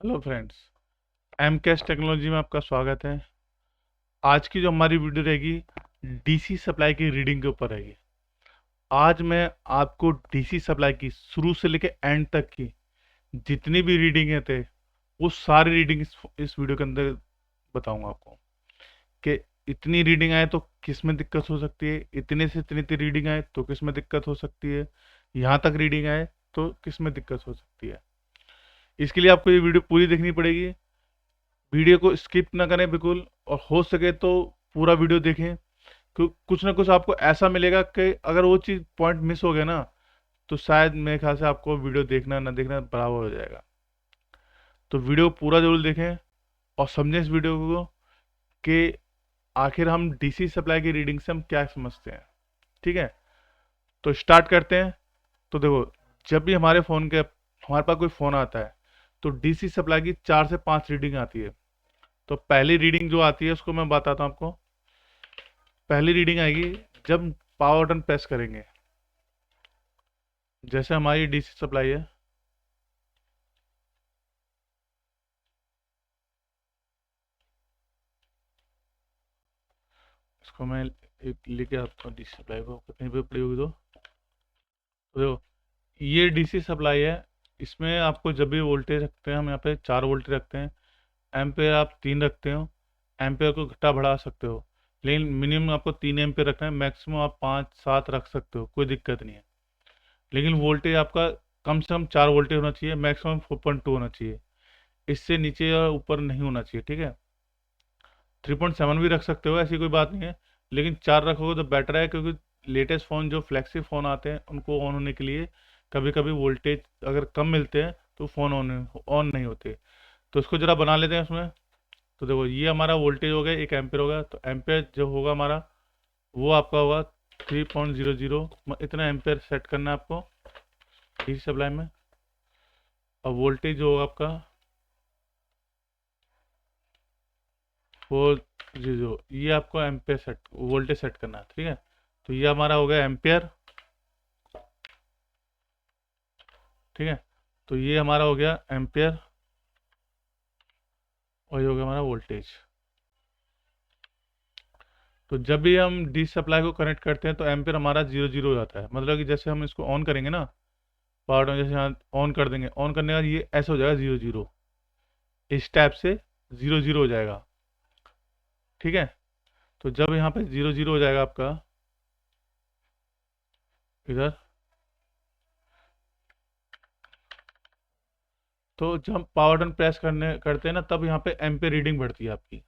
Hello friends, M Cash Technology में आपका स्वागत है। आज की जो हमारी वीडियो रहेगी डीसी सप्लाई की रीडिंग के ऊपर रहेगी। आज मैं आपको डीसी सप्लाई की शुरू से लेकर एंड तक की जितनी भी रीडिंगें थे वो सारी रीडिंग इस वीडियो के अंदर बताऊंगा आपको कि इतनी रीडिंग आए तो किस में दिक्कत हो सकती है, इतने से इतनी रीडिंग आए तो किस में दिक्कत हो सकती है, यहाँ तक रीडिंग आए तो किस में दिक्कत हो सकती है। इसके लिए आपको ये वीडियो पूरी देखनी पड़ेगी। वीडियो को स्किप ना करें बिल्कुल, और हो सके तो पूरा वीडियो देखें। कुछ ना कुछ आपको ऐसा मिलेगा कि अगर वो चीज़ पॉइंट मिस हो गया ना तो शायद मेरे ख्याल से आपको वीडियो देखना ना देखना बराबर हो जाएगा। तो वीडियो पूरा जरूर देखें और समझें इस वीडियो को कि आखिर हम डीसी सप्लाई की रीडिंग से हम क्या समझते हैं। ठीक है, तो स्टार्ट करते हैं। तो देखो, जब भी हमारे पास कोई फ़ोन आता है तो डीसी सप्लाई की 4 से 5 रीडिंग आती है। तो पहली रीडिंग जो आती है उसको मैं बताता हूँ आपको। पहली रीडिंग आएगी जब पावर बटन प्रेस करेंगे। जैसे हमारी डीसी सप्लाई है, इसको मैं एक लेके आता हूँ डीसी सप्लाई को, कहीं पे पड़ी होगी तो देखो, ये डीसी सप्लाई है। इसमें आपको जब भी वोल्टेज रखते हैं, हम यहाँ पे 4 वोल्ट रखते हैं। एम्पेयर आप 3 रखते हो, एम्पेयर को घटा बढ़ा सकते हो, लेकिन मिनिमम आपको 3 एम्पेयर रखना है। मैक्सिमम आप 5 7 रख सकते हो, कोई दिक्कत नहीं है। लेकिन वोल्टेज आपका कम से कम 4 वोल्टेज होना चाहिए, मैक्सिमम 4.2 होना चाहिए। इससे नीचे या ऊपर नहीं होना चाहिए। ठीक है, 3.7 भी रख सकते हो, ऐसी कोई बात नहीं है, लेकिन 4 रखोगे तो बेटर है, क्योंकि लेटेस्ट फ़ोन जो फ्लैक्सी फ़ोन आते हैं उनको ऑन होने के लिए कभी कभी वोल्टेज अगर कम मिलते हैं तो फ़ोन ऑन नहीं होते। तो इसको ज़रा बना लेते हैं उसमें। तो देखो, ये हमारा वोल्टेज हो गया, 1 एम्पेयर होगा। तो एम्पेयर जो होगा हमारा, वो आपका होगा 3.00। इतना एम्पेयर सेट करना है आपको डीसी सप्लाई में। और वोल्टेज जो होगा आपका 400, ये आपको एम्पेयर सेट वोल्टेज सेट करना है। ठीक है, तो ये हमारा हो गया एम्पेयर। ठीक है, तो ये हमारा हो गया एम्पेयर और ये हो गया हमारा वोल्टेज। तो जब भी हम डी सप्लाई को कनेक्ट करते हैं तो एम्पेयर हमारा 0 0 हो जाता है। मतलब कि जैसे हम इसको ऑन करेंगे ना, पावर ऑन जैसे यहाँ ऑन कर देंगे, ऑन करने के बाद ये ऐसे हो जाएगा 0 0, इस टाइप से 0 0 हो जाएगा। ठीक है, तो जब यहाँ पे 0 0 हो जाएगा आपका इधर, तो जब हम पावर बटन प्रेस करते हैं ना, तब यहाँ पे एम्पेयर रीडिंग बढ़ती है आपकी।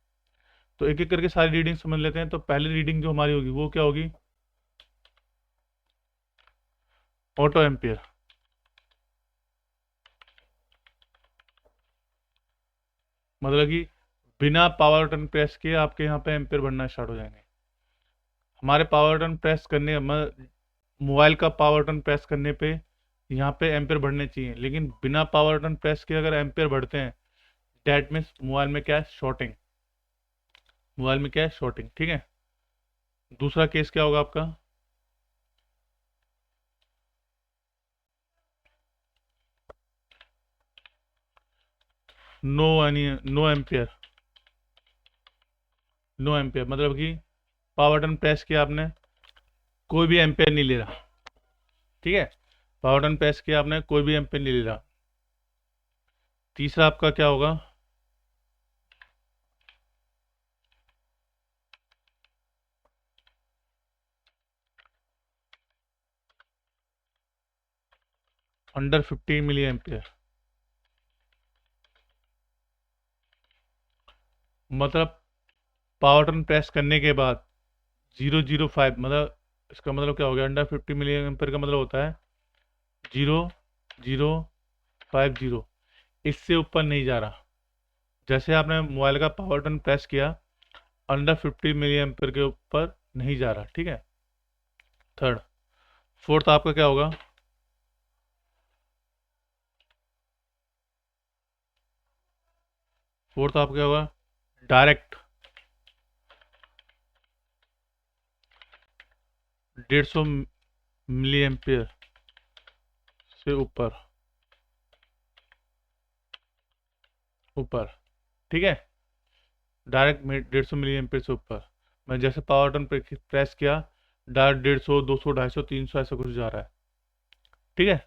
तो एक एक करके सारी रीडिंग समझ लेते हैं। तो पहली रीडिंग जो हमारी होगी वो क्या होगी? Auto ampere. मतलब कि बिना पावर बटन प्रेस किए आपके यहाँ पे एम्पेयर बढ़ना स्टार्ट हो जाएंगे। हमारे पावर बटन प्रेस करने मोबाइल का पावर बटन प्रेस करने पे यहाँ पे एम्पेयर बढ़ने चाहिए, लेकिन बिना पावर बटन प्रेस किए अगर एम्पेयर बढ़ते हैं, डैट मीन्स मोबाइल में क्या है? शॉर्टिंग। मोबाइल में क्या है? शॉर्टिंग। ठीक है, दूसरा केस क्या होगा आपका? नो यानी नो एम्पेयर। नो एम्पेयर मतलब कि पावर बटन प्रेस किया आपने, कोई भी एम्पेयर नहीं ले रहा। ठीक है, पावर बटन प्रेस किया आपने, कोई भी एम्पेयर नहीं ले रहा। तीसरा आपका क्या होगा? Under 50 milli ampere. मतलब पावर बटन प्रेस करने के बाद 0 0 5, मतलब इसका मतलब क्या हो गया? अंडर 50 मिली एम्पेयर का मतलब होता है 0 0 5 0, इससे ऊपर नहीं जा रहा। जैसे आपने मोबाइल का पावर बटन प्रेस किया, अंडर 50 मिली एम्पेयर के ऊपर नहीं जा रहा। ठीक है, थर्ड। फोर्थ आपका क्या होगा? फोर्थ आपका क्या होगा? डायरेक्ट 150 मिली एम्पेयर से ऊपर। ऊपर, ठीक है, डायरेक्ट 150 मिली एम्पियर से ऊपर। मैं जैसे पावर बटन पे प्रेस किया, डायरेक्ट 150, 200, 250, 300 ऐसा कुछ जा रहा है, ठीक है।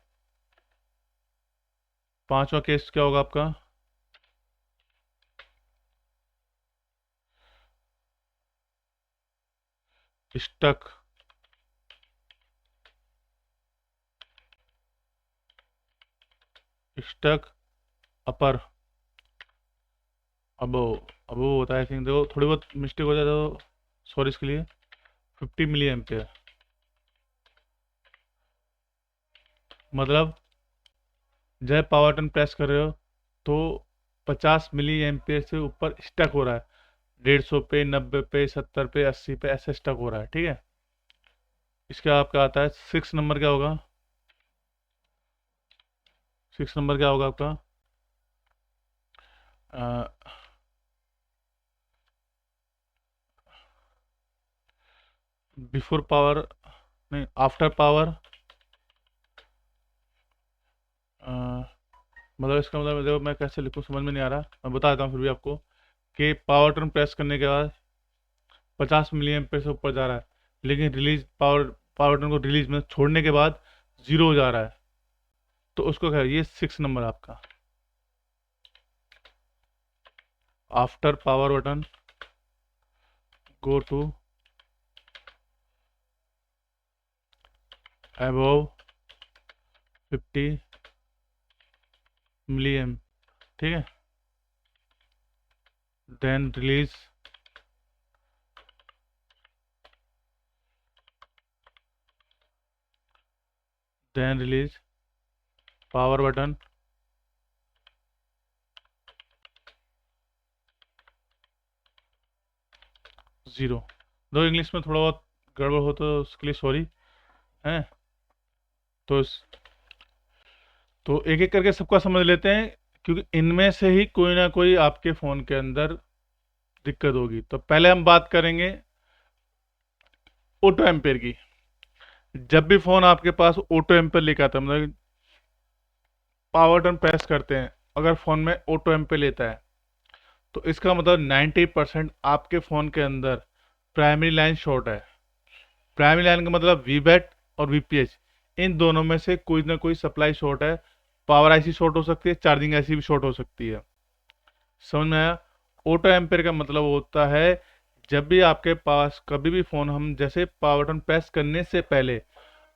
पांचवा केस क्या होगा आपका? स्टक, स्टक अपर। अब वो होता है, आई थिंक, देखो थोड़ी बहुत मिस्टेक हो जाए तो सॉरी इसके लिए। 50 मिली एम्पियर, मतलब जब पावर बटन प्रेस कर रहे हो तो 50 मिली एम्पियर से ऊपर स्टक हो रहा है, 150 पे, 90 पे, 70 पे, 80 पे ऐसे स्टक हो रहा है, ठीक है। इसका आपका आता है 6 नंबर, क्या होगा? 6 नंबर क्या होगा आपका? बिफोर पावर, नहीं, आफ्टर पावर। मतलब इसका मतलब देखो मैं कैसे लिखूँ समझ में नहीं आ रहा, मैं बता देता हूँ फिर भी आपको, कि पावर बटन प्रेस करने के बाद 50 मिली एम्पियर से ऊपर जा रहा है, लेकिन रिलीज पावर बटन को रिलीज में छोड़ने के बाद जीरो हो जा रहा है, तो उसको क्या, ये 6 नंबर आपका। After power button go to above 50 milli M, ठीक है, then release power button zero. दो इंग्लिश में थोड़ा बहुत गड़बड़ हो तो उसके लिए सॉरी है। तो तो एक एक करके सबका समझ लेते हैं, क्योंकि इनमें से ही कोई ना कोई आपके फ़ोन के अंदर दिक्कत होगी। तो पहले हम बात करेंगे ऑटो एम्पेयर की। जब भी फ़ोन आपके पास ऑटो एम्पेयर लिखा आता है, मतलब पावर बटन प्रेस करते हैं, अगर फ़ोन में ऑटो एम्पेयर लेता है, तो इसका मतलब 90% आपके फ़ोन के अंदर प्राइमरी लाइन शॉर्ट है। प्राइमरी लाइन का मतलब वीबैट और वीपीएच, इन दोनों में से कोई ना कोई सप्लाई शॉर्ट है। पावर आईसी शॉर्ट हो सकती है, चार्जिंग आईसी भी शॉर्ट हो सकती है। समझ में आया? ऑटो एम्पेयर का मतलब होता है, जब भी आपके पास कभी भी फ़ोन, हम जैसे पावर बटन प्रेस करने से पहले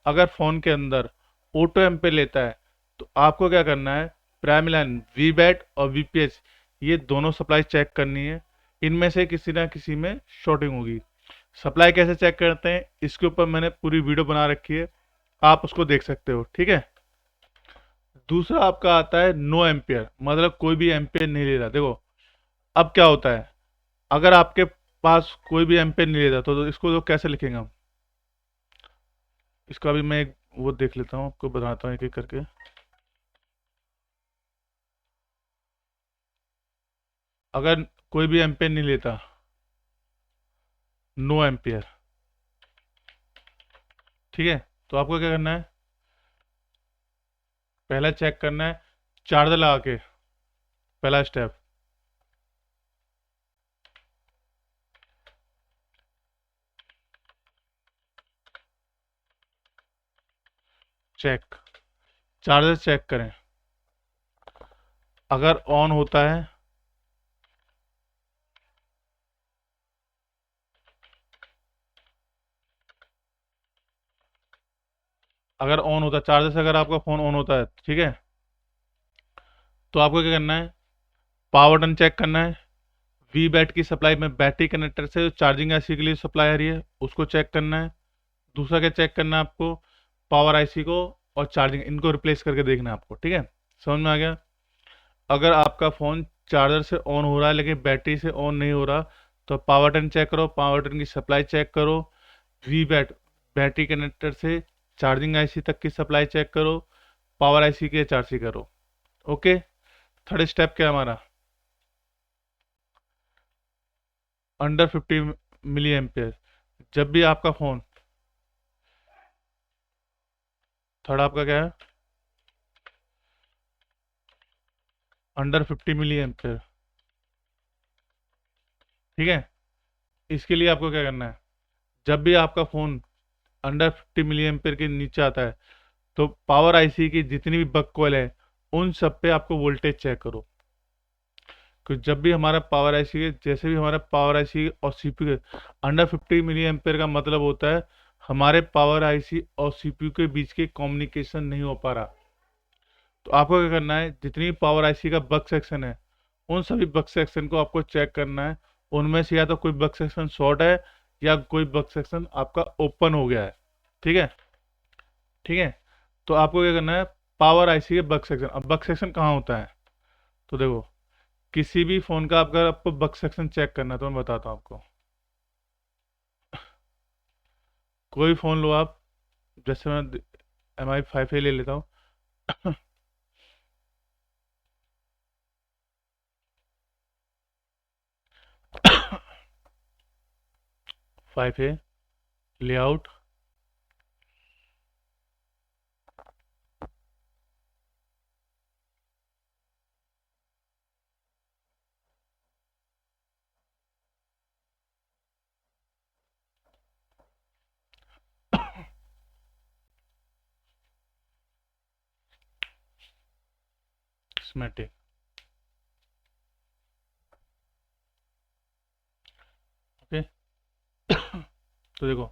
अगर फ़ोन के अंदर ऑटो एम्पेयर लेता है, तो आपको क्या करना है, प्राइमरी लाइन वीबैट और वीपीएच, ये दोनों सप्लाई चेक करनी है। इनमें से किसी ना किसी में शॉर्टिंग होगी। सप्लाई कैसे चेक करते हैं, इसके ऊपर मैंने पूरी वीडियो बना रखी है, आप उसको देख सकते हो, ठीक है। दूसरा आपका आता है नो एम्पेयर, मतलब कोई भी एम्पेयर नहीं ले रहा। देखो अब क्या होता है, अगर आपके पास कोई भी एम्पेयर नहीं ले रहा तो इसको तो कैसे लिखेंगे हम? इसका भी मैं एक वो देख लेता हूँ, आपको बताता हूँ एक एक करके। अगर कोई भी एम्पेयर नहीं लेता, नो एम्पेयर, ठीक है, तो आपको क्या करना है, पहला चेक करना है चार्जर लगा के, पहला स्टेप। चेक, चार्जर चेक करें, अगर ऑन होता है, अगर ऑन होता है चार्जर से, अगर आपका फ़ोन ऑन होता है, ठीक है, तो आपको क्या करना है, पावर बटन चेक करना है, वी बैट की सप्लाई में बैटरी कनेक्टर से जो चार्जिंग आईसी के लिए सप्लाई आ रही है उसको चेक करना है। दूसरा क्या चेक करना है आपको, पावर आईसी को और चार्जिंग, इनको रिप्लेस करके देखना है आपको, ठीक है। समझ में आ गया? अगर आपका फ़ोन चार्जर से ऑन हो रहा है लेकिन बैटरी से ऑन नहीं हो रहा, तो पावर बटन चेक करो, पावर बटन की सप्लाई चेक करो, वी बैट बैटरी कनेक्टर से चार्जिंग आईसी तक की सप्लाई चेक करो, पावर आईसी के चार्ज करो। ओके। थर्ड स्टेप क्या है हमारा, अंडर 50 मिली एम्पेयर। जब भी आपका फ़ोन, थर्ड आपका क्या है, अंडर 50 मिली एम्पेयर। ठीक है। इसके लिए आपको क्या करना है, जब भी आपका फ़ोन अंडर 50 मिली एम्पेयर के नीचे आता है तो पावर आईसी की जितनी भी बक कॉइल है उन सब पे आपको वोल्टेज चेक करो। क्योंकि जब भी हमारा पावर आईसी, जैसे भी हमारा पावर आईसी और सीपीयू अंडर 50 मिली एम्पेयर का मतलब होता है हमारे पावर आईसी और सीपीयू के बीच के कम्युनिकेशन नहीं हो पा रहा। तो आपको क्या करना है, जितनी पावर आईसी का बक सेक्शन है उन सभी बक सेक्शन को आपको चेक करना है। उनमें से या तो कोई बक सेक्शन शॉर्ट है या कोई बक सेक्शन आपका ओपन हो गया है। ठीक है। ठीक है। तो आपको क्या करना है, पावर आईसी के बक सेक्शन, अब बक सेक्शन कहाँ होता है, तो देखो किसी भी फोन का अगर आपको बक सेक्शन चेक करना है तो मैं बताता हूँ आपको। कोई फोन लो आप, जैसे मैं MI 5A ले लेता हूँ। 5A layout, smectic. ओके। तो देखो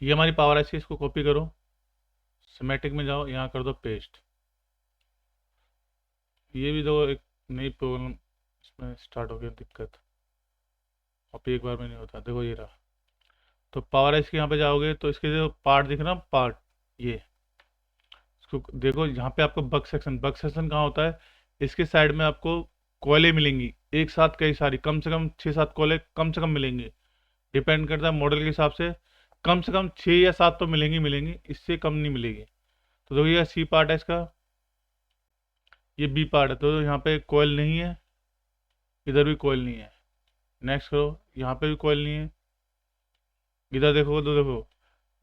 ये हमारी पावर आईसी, इसको कॉपी करो, स्मेटिक में जाओ, यहाँ कर दो पेस्ट। ये भी दो, एक नई प्रॉब्लम इसमें स्टार्ट हो गई दिक्कत, कॉपी एक बार में नहीं होता। देखो ये रहा। तो पावर आईसी के यहाँ पे जाओगे तो इसके जो पार्ट दिख रहा, पार्ट ये, इसको देखो यहाँ पे आपको बक सेक्शन कहाँ होता है, इसके साइड में आपको कॉलें मिलेंगी एक साथ, कई सारी, कम से कम 6-7 कॉलें कम से कम मिलेंगी। डिपेंड करता है मॉडल के हिसाब से कम 6 या 7 तो मिलेंगी मिलेंगी, इससे कम नहीं मिलेगी। तो देखो ये सी पार्ट है इसका, ये बी पार्ट है, तो यहाँ पे कॉयल नहीं है, इधर भी कॉयल नहीं है। नेक्स्ट करो, यहाँ पे भी कॉयल नहीं है, इधर देखो तो देखो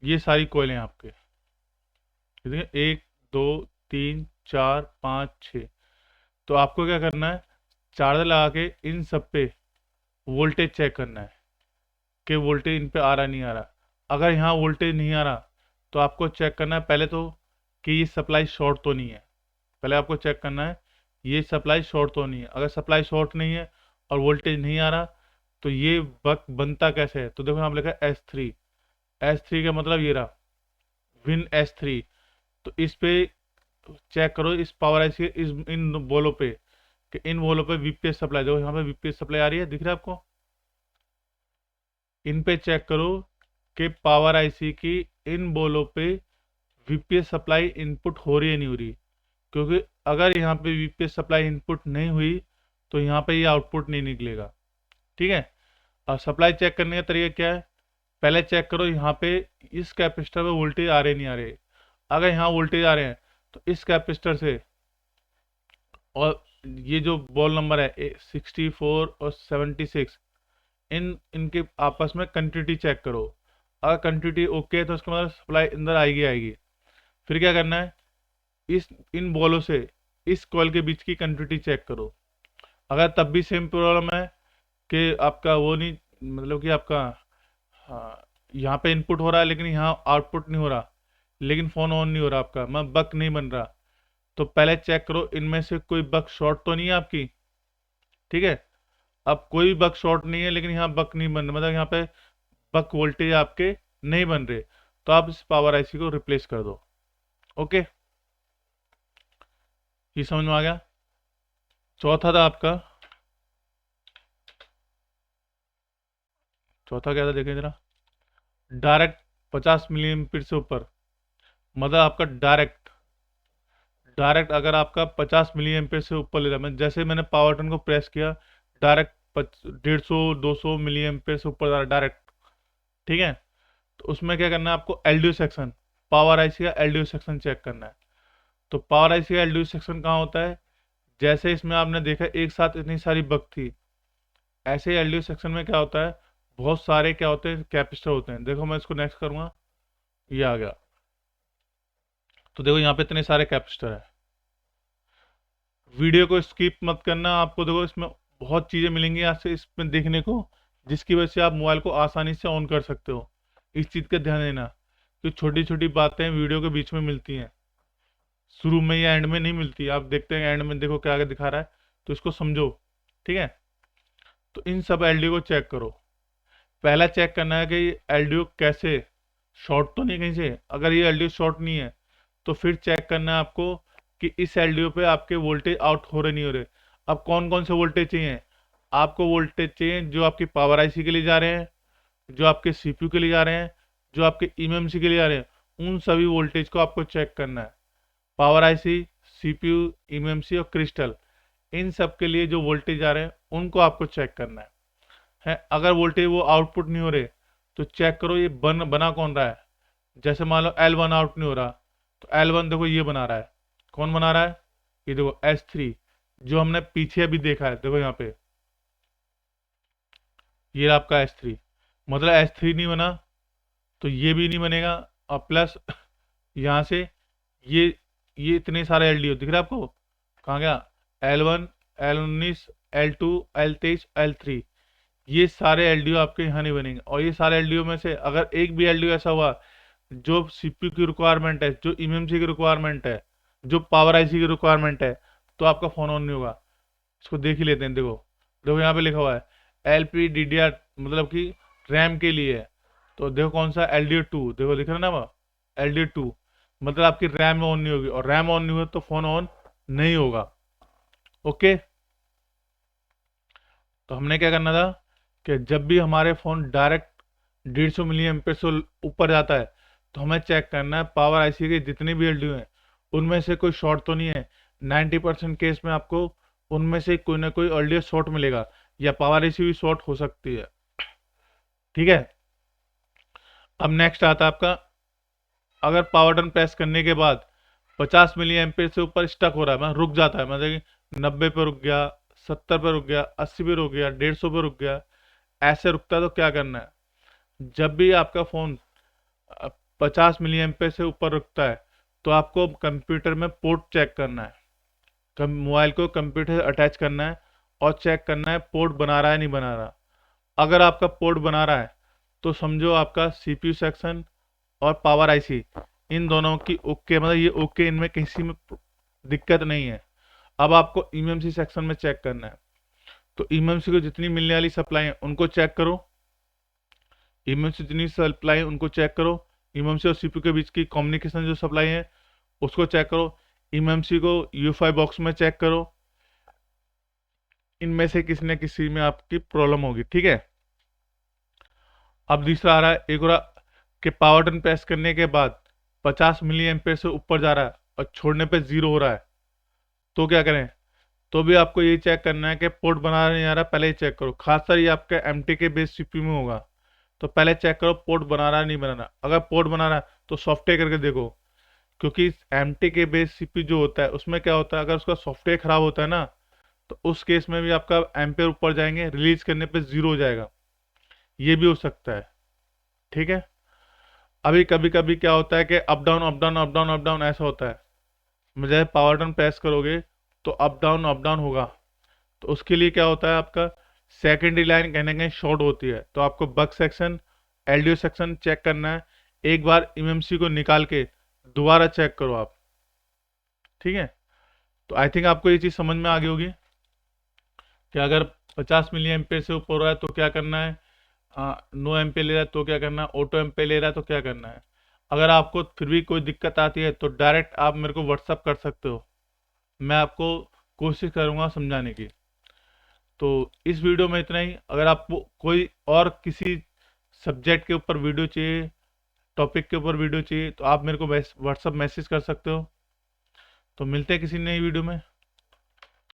ये सारी कॉयल हैं आपके, ठीक है, 1 2 3 4 5 6। तो आपको क्या करना है, चार्जर लगा के इन सब पे वोल्टेज चेक करना है कि वोल्टेज इन पे आ रहा नहीं आ रहा। अगर यहाँ वोल्टेज नहीं आ रहा तो आपको चेक करना है पहले तो कि ये सप्लाई शॉर्ट तो नहीं है। पहले आपको चेक करना है ये सप्लाई शॉर्ट तो नहीं है। अगर सप्लाई शॉर्ट नहीं है और वोल्टेज नहीं आ रहा तो ये बक बनता कैसे है, तो देखो यहाँ पे लिखा है S3। S3 का मतलब ये रहा, विन S3। तो इस पे चेक करो, इस पावर आईसी इस इन बोलों पे, कि इन बोलों पे वीपीएस सप्लाई, देखो यहाँ पे वीपीएस सप्लाई आ रही है, दिख रहा है आपको। इन पे चेक करो कि पावर आईसी की इन बोलों पे वीपीएस सप्लाई इनपुट हो रही है नहीं हो रही। क्योंकि अगर यहाँ पे वीपीएस सप्लाई इनपुट नहीं हुई तो यहाँ पे ये आउटपुट नहीं निकलेगा। ठीक है। और सप्लाई चेक करने का तरीका क्या है, पहले चेक करो यहाँ पे इस कैपेसिटर पे वोल्टेज आ रहे नहीं आ रहे। अगर यहाँ वोल्टेज आ रहे हैं तो इस कैपेसिटर से, और ये जो बॉल नंबर है 64 और 76, इनके आपस में कंटिन्यूटी चेक करो। अगर कंटिन्यूटी ओके है तो उसका मतलब सप्लाई अंदर आएगी आएगी। फिर क्या करना है, इस इन बॉलों से इस कॉइल के बीच की कंटिन्यूटी चेक करो। अगर तब भी सेम प्रॉब्लम है कि आपका वो नहीं, मतलब कि आपका, हाँ, यहाँ पे इनपुट हो रहा है लेकिन यहाँ आउटपुट नहीं हो रहा, लेकिन फ़ोन ऑन नहीं हो रहा आपका, मैं बक नहीं बन रहा, तो पहले चेक करो इनमें से कोई बक शॉर्ट तो नहीं है आपकी। ठीक है। अब कोई बक शॉर्ट नहीं है लेकिन यहाँ बक नहीं बन रहा, मतलब यहाँ पे बक वोल्टेज आपके नहीं बन रहे, तो आप इस पावर आईसी को रिप्लेस कर दो। ओके, ये समझ में आ गया। चौथा था आपका, चौथा क्या था देखें जरा, डायरेक्ट 50 मिली एम्पीयर से ऊपर, मतलब आपका डायरेक्ट डायरेक्ट अगर आपका 50 मिली एम्पीयर से ऊपर ले रहा है, मैं जैसे मैंने पावर बटन को प्रेस किया डायरेक्ट 150-200 मिली एम्पीयर से ऊपर जा रहा है डायरेक्ट। ठीक है। तो उसमें क्या करना है आपको, एलडीओ सेक्शन, पावर आईसी का एलडीओ सेक्शन चेक करना है। तो पावर आईसी का एलडीओ सेक्शन कहाँ होता है, जैसे इसमें आपने देखा एक साथ इतनी सारी बग थी, ऐसे एलडीओ सेक्शन में क्या होता है, बहुत सारे क्या होते हैं, कैपेसिटर होते हैं। देखो मैं इसको नेक्स्ट करूंगा, ये आ गया। तो देखो यहाँ पे इतने सारे कैपेसिटर है। वीडियो को स्किप मत करना, आपको देखो इसमें बहुत चीज़ें मिलेंगी आपसे इसमें देखने को, जिसकी वजह से आप मोबाइल को आसानी से ऑन कर सकते हो। इस चीज़ का ध्यान देना कि छोटी छोटी बातें वीडियो के बीच में मिलती हैं, शुरू में या एंड में नहीं मिलती। आप देखते हैं एंड में देखो क्या आगे दिखा रहा है, तो इसको समझो। ठीक है, तो इन सब एलडीओ को चेक करो। पहला चेक करना है कि एलडीओ कैसे, शॉर्ट तो नहीं कहीं से। अगर ये एलडीओ शॉर्ट नहीं है तो फिर चेक करना है आपको कि इस एलडीओ पे आपके वोल्टेज आउट हो रहे नहीं हो रहे। अब कौन कौन से वोल्टेज चाहिए आपको? वोल्टेज चाहिए जो आपकी पावर आईसी के लिए जा रहे हैं, जो आपके सीपीयू के लिए जा रहे हैं, जो आपके ईएमएमसी के लिए जा रहे हैं, उन सभी वोल्टेज को आपको चेक करना है। पावर आईसी, सीपीयू, ईएमएमसी और क्रिस्टल, इन सब के लिए जो वोल्टेज आ रहे हैं उनको आपको चेक करना है। अगर वोल्टेज वो आउटपुट नहीं हो रहे तो चेक करो ये बना कौन रहा है। जैसे मान लो L1 आउट नहीं हो रहा, तो L1 देखो ये बना रहा है। कौन बना रहा है? ये देखो S3, जो हमने पीछे अभी देखा है। देखो यहाँ पे ये आपका S3, मतलब S3 नहीं बना तो ये भी नहीं बनेगा। और प्लस यहाँ से ये ये इतने सारे एलडीओ दिख रहा है आपको, कहाँ गया? L1, L19, L2, L23, L3, ये सारे एलडीओ आपके यहाँ नहीं बनेंगे। और ये सारे एलडीओ में से अगर एक भी एलडीओ ऐसा हुआ जो सीपीयू की रिक्वायरमेंट है, जो ईएमएमसी की रिक्वायरमेंट है, जो पावर आईसी की रिक्वायरमेंट है, तो आपका फोन ऑन नहीं होगा। इसको देख ही लेते हैं। देखो देखो यहाँ पे लिखा हुआ है LPDDR, मतलब कि रैम के लिए है। तो देखो कौन सा LDO2, देखो लिख रहा है ना वहाँ LDO2, मतलब आपकी रैम ऑन नहीं होगी, और रैम ऑन नहीं हुआ तो फोन ऑन नहीं होगा। ओके, तो हमने क्या करना था कि जब भी हमारे फोन डायरेक्ट 150 मिली एम्पेयर से ऊपर जाता है तो हमें चेक करना है पावर आईसी के जितने भी एलडीओ हैं उनमें से कोई शॉर्ट तो नहीं है। 90% केस में आपको उनमें से कोई ना कोई एलडीओ शॉर्ट मिलेगा, या पावर आईसी भी शॉर्ट हो सकती है। ठीक है, अब नेक्स्ट आता है आपका, अगर पावर बटन प्रेस करने के बाद 50 मिली एम्पेयर से ऊपर स्टक हो रहा है, मतलब रुक जाता है, मतलब कि 90 पे रुक गया, 70 पे रुक गया, 80 पे रुक गया, 150 पे रुक गया, ऐसे रुकता है तो क्या करना है? जब भी आपका फोन 50 मिली एम्पेयर से ऊपर रुकता है तो आपको कंप्यूटर में पोर्ट चेक करना है। मोबाइल को कंप्यूटर से अटैच करना है और चेक करना है पोर्ट बना रहा है नहीं बना रहा। अगर आपका पोर्ट बना रहा है तो समझो आपका सीपीयू सेक्शन और पावर आईसी, इन दोनों की ओके, मतलब ये ओके, इनमें किसी में दिक्कत नहीं है। अब आपको ईएमएमसी सेक्शन में चेक करना है। तो ईएमएमसी को जितनी मिलने वाली सप्लाई है उनको चेक करो, ईएमएमसी जितनी सप्लाई है उनको चेक करो। ईएमएमसी और सीपीयू के बीच की कम्युनिकेशन जो सप्लाई है उसको चेक करो। ईएमएमसी को यूएफआई बॉक्स में चेक करो। इनमें से किसी न किसी में आपकी प्रॉब्लम होगी। ठीक है, अब दूसरा आ रहा है एक और कि पावर बटन प्रेस करने के बाद 50 मिली एम्पेयर से ऊपर जा रहा है और छोड़ने पे 0 हो रहा है, तो क्या करें? तो भी आपको ये चेक करना है कि पोर्ट बना नहीं आ रहा, पहले ही चेक करो। खासकर ये आपका एमटी के बेस सीपीयू में होगा, तो पहले चेक करो पोर्ट बना रहा है नहीं बना रहा। अगर पोर्ट बना रहा है तो सॉफ्टवेयर करके देखो, क्योंकि एमटी के बेस सीपीयू जो होता है उसमें क्या होता है, अगर उसका सॉफ्टवेयर खराब होता है ना तो उस केस में भी आपका एम्पेयर ऊपर जाएंगे, रिलीज करने पे 0 हो जाएगा। ये भी हो सकता है। ठीक है, अभी कभी कभी क्या होता है कि up down up down up down up down ऐसा होता है। मुझे पावर बटन प्रेस करोगे तो अप डाउन होगा। तो उसके लिए क्या होता है, आपका सेकेंडरी लाइन कहीं ना कहीं शॉर्ट होती है, तो आपको buck section, LDO section check करना है। एक बार ईएमएमसी को निकाल के दोबारा चेक करो आप। ठीक है, तो आई थिंक आपको ये चीज़ समझ में आ गई होगी कि अगर 50 मिली एम्पेयर से ऊपर हो रहा है तो क्या करना है, नो एम्पेयर ले रहा है तो क्या करना है, ऑटो एम्पेयर ले रहा है तो क्या करना है। अगर आपको फिर भी कोई दिक्कत आती है तो डायरेक्ट आप मेरे को व्हाट्सअप कर सकते हो, मैं आपको कोशिश करूंगा समझाने की। तो इस वीडियो में इतना ही। अगर आपको कोई और किसी सब्जेक्ट के ऊपर वीडियो चाहिए, टॉपिक के ऊपर वीडियो चाहिए, तो आप मेरे को व्हाट्सअप मैसेज कर सकते हो। तो मिलते हैं किसी नई वीडियो में।